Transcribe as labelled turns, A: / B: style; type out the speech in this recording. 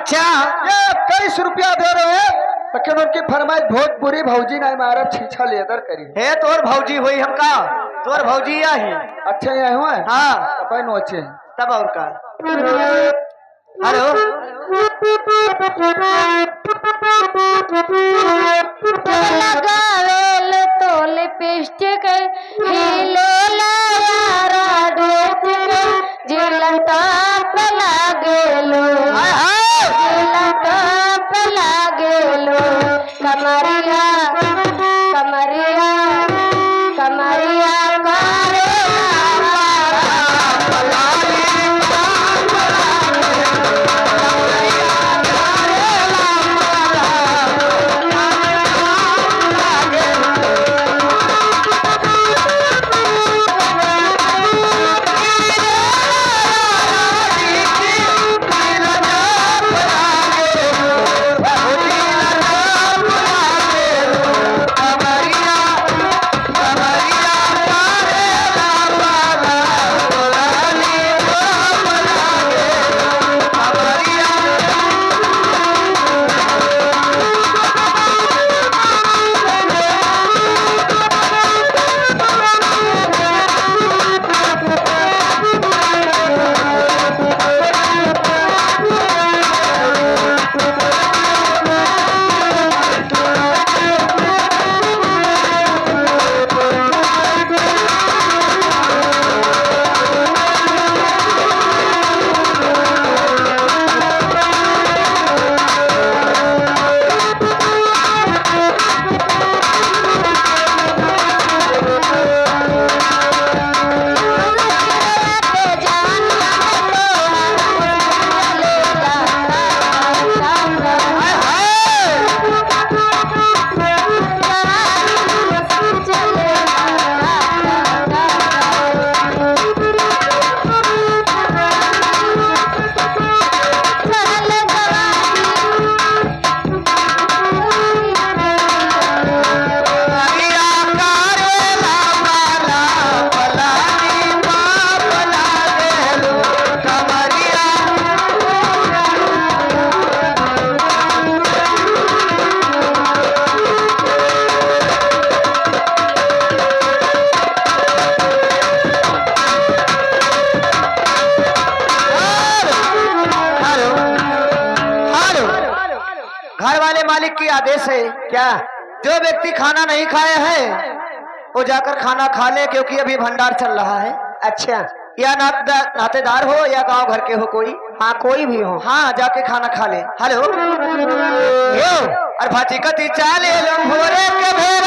A: अच्छा
B: ये 21 रुपया दे रहे हैं, लेकिन उनकी फरमाइश बहुत बुरी, भौजी नहीं मारा छीछा लेदर करी
A: हे तोर भौजी हुई हमका, तोर भौजी यही
B: अच्छे ये हुए
A: हाँ
B: अपन अच्छे
A: तब और का। हेलो
C: लगावेल तो लिपस्टिक हीलो लायारा ड्रेस जिलता पे लागेलो जिलता पे लागेलो कमरिया कमरिया कमरिया करे
A: घर वाले मालिक की आदेश है क्या, जो व्यक्ति खाना नहीं खाया है वो जाकर खाना खा ले, क्योंकि अभी भंडार चल रहा है। अच्छा या नातेदार हो या गांव घर के हो कोई, हाँ कोई भी हो, हाँ जाके खाना खा ले। हेलो अरे भाजी कती चाले लो भोरे के भेरा